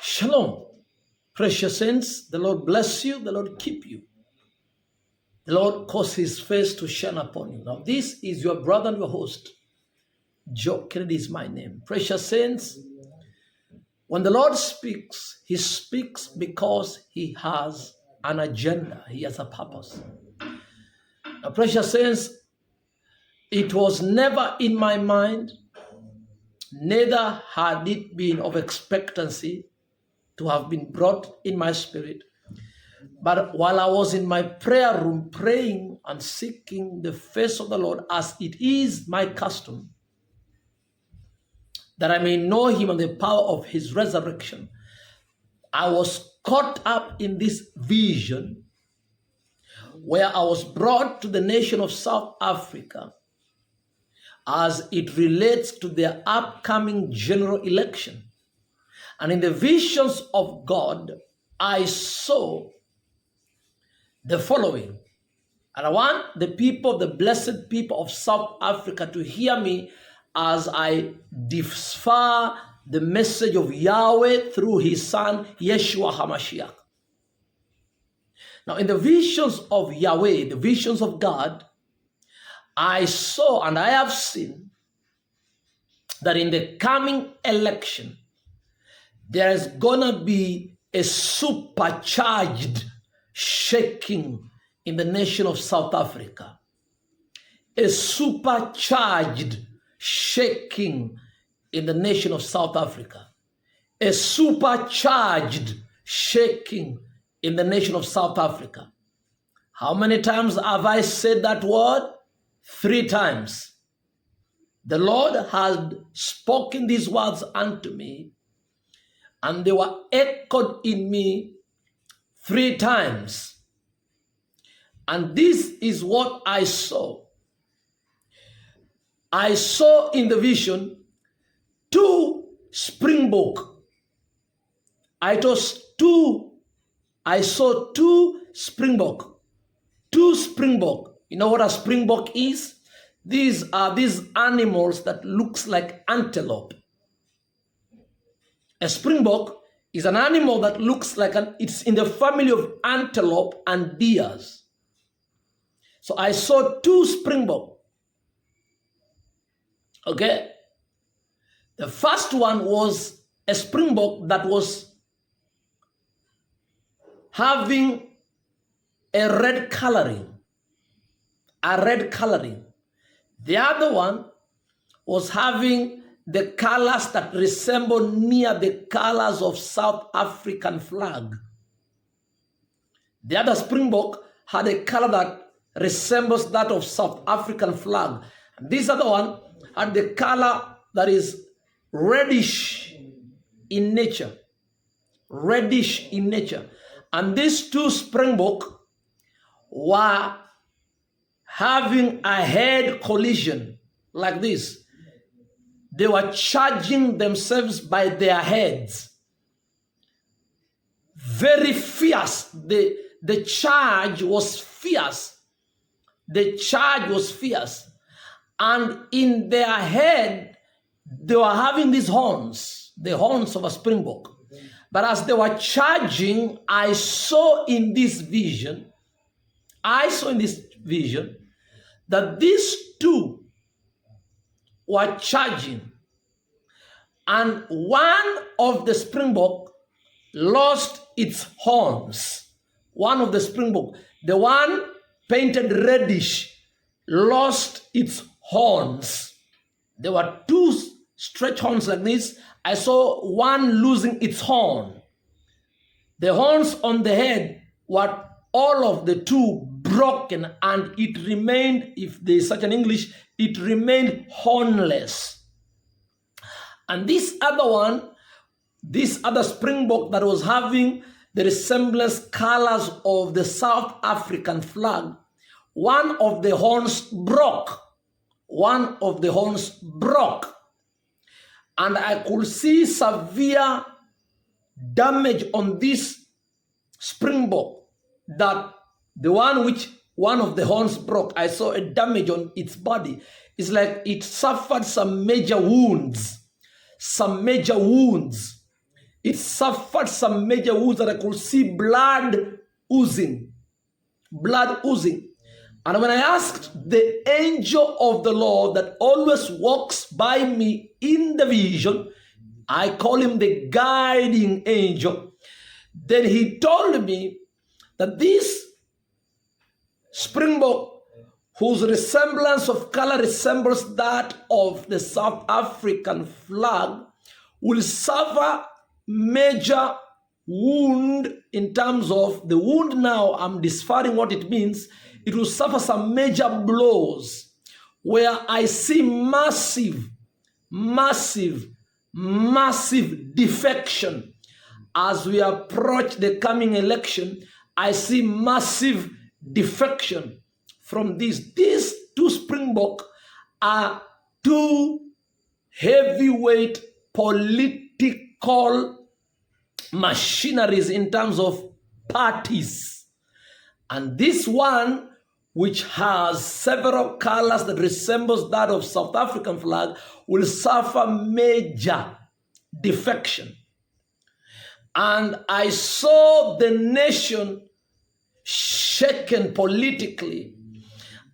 Shalom, precious saints. The Lord bless you. The Lord keep you. The Lord cause his face to shine upon you. Now, this is your brother and your host. Joe Kennedy is my name. Precious saints, when the Lord speaks, he speaks because he has an agenda. He has a purpose. Now, precious saints, it was never in my mind, neither had it been of expectancy to have been brought in my spirit. But while I was in my prayer room praying and seeking the face of the Lord, as it is my custom, that I may know him and the power of his resurrection, I was caught up in this vision where I was brought to the nation of South Africa as it relates to their upcoming general election. And in the visions of God, I saw the following. And I want the people, the blessed people of South Africa, to hear me as I decipher the message of Yahweh through his son, Yeshua HaMashiach. Now, in the visions of Yahweh, the visions of God, I saw and I have seen that in the coming election, there is going to be a supercharged shaking in the nation of South Africa. A supercharged shaking in the nation of South Africa. A supercharged shaking in the nation of South Africa. How many times have I said that word? 3 times. The Lord had spoken these words unto me, and they were echoed in me 3 times. And this is what I saw. I saw in the vision 2 springbok. I saw 2 springbok. 2 springbok. You know what a springbok is? These are these animals that looks like antelope. A springbok is an animal that looks like it's in the family of antelope and deers. So I saw 2 springbok. Okay? The first one was a springbok that was having a red coloring. A red coloring. The other one was having the colors that resemble near the colors of South African flag. The other springbok had a color that resembles that of South African flag. This other one had the color that is reddish in nature. Reddish in nature. And these 2 springbok were having a head collision like this. They were charging themselves by their heads. Very fierce. The charge was fierce. The charge was fierce. And in their head, they were having these horns, the horns of a springbok. But as they were charging, I saw in this vision that these 2 were charging, and one of the springbok lost its horns. One of the springbok, the one painted reddish, lost its horns. There were 2 stretch horns like this. I saw one losing its horn. The horns on the head were all of the 2 broken, and it remained, if there is such an English, it remained hornless. And this other springbok that was having the resemblance colors of the South African flag, one of the horns broke. One of the horns broke. And I could see severe damage on this springbok, that the one of the horns broke. I saw a damage on its body. It's like it suffered some major wounds. it suffered some major wounds that I could see blood oozing. Blood oozing. And when I asked the angel of the Lord that always walks by me in the vision, I call him the guiding angel, then he told me that this springbok, whose resemblance of color resembles that of the South African flag, will suffer major wound in terms of the wound. Now I'm deferring what it means. It will suffer some major blows where I see massive defection. As we approach the coming election, I see massive defection from this. These two springbok are two heavyweight political machineries in terms of parties. And this one, which has several colors that resembles that of South African flag, will suffer major defection. And I saw the nation shaken politically,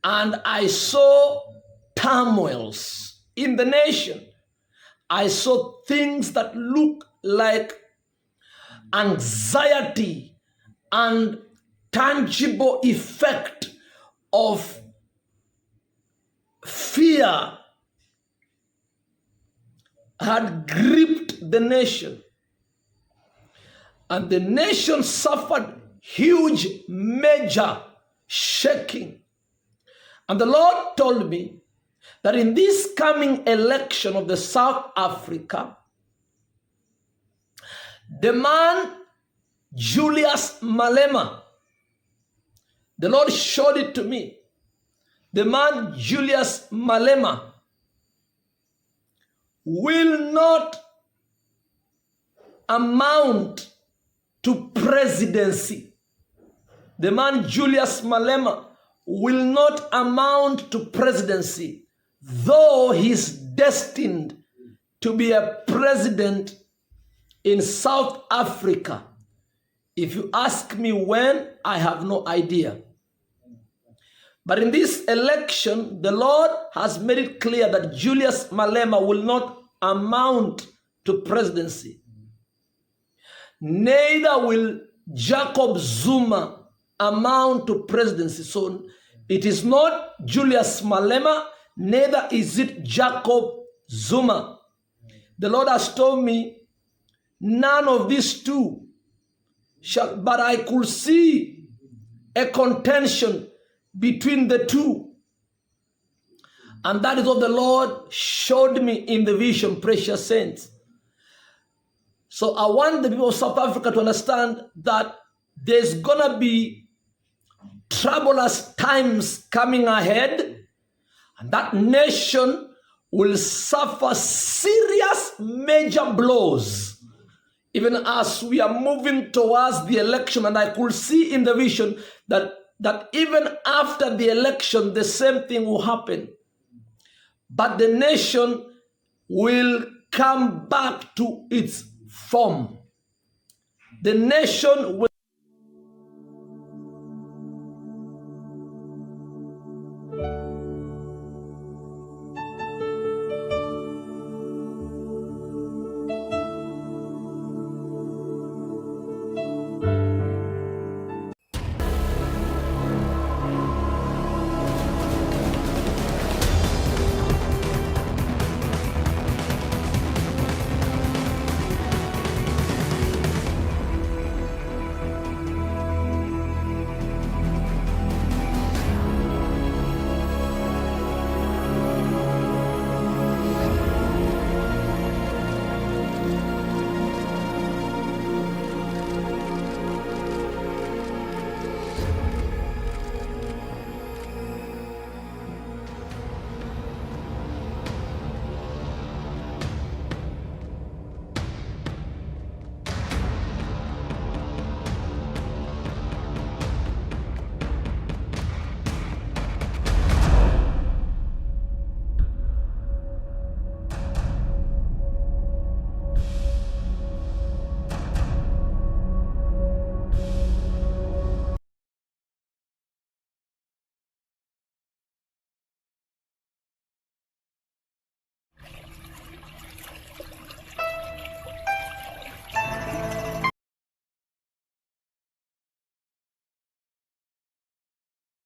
and I saw turmoils in the nation. I saw things that look like anxiety and tangible effect of fear had gripped the nation. And the nation suffered huge, major shaking. And the Lord told me that in this coming election of the South Africa, the man Julius Malema, the Lord showed it to me. The man Julius Malema will not amount to presidency. The man Julius Malema will not amount to presidency, though he's destined to be a president in South Africa. If you ask me when, I have no idea. But in this election, the Lord has made it clear that Julius Malema will not amount to presidency. Neither will Jacob Zuma amount to presidency. So it is not Julius Malema, neither is it Jacob Zuma. The Lord has told me none of these two shall, but I could see a contention between the two. And that is what the Lord showed me in the vision, precious saints. So I want the people of South Africa to understand that there's gonna be troublous times coming ahead, and that nation will suffer serious major blows, even as we are moving towards the election. And I could see in the vision that even after the election, the same thing will happen. But the nation will come back to its form. The nation will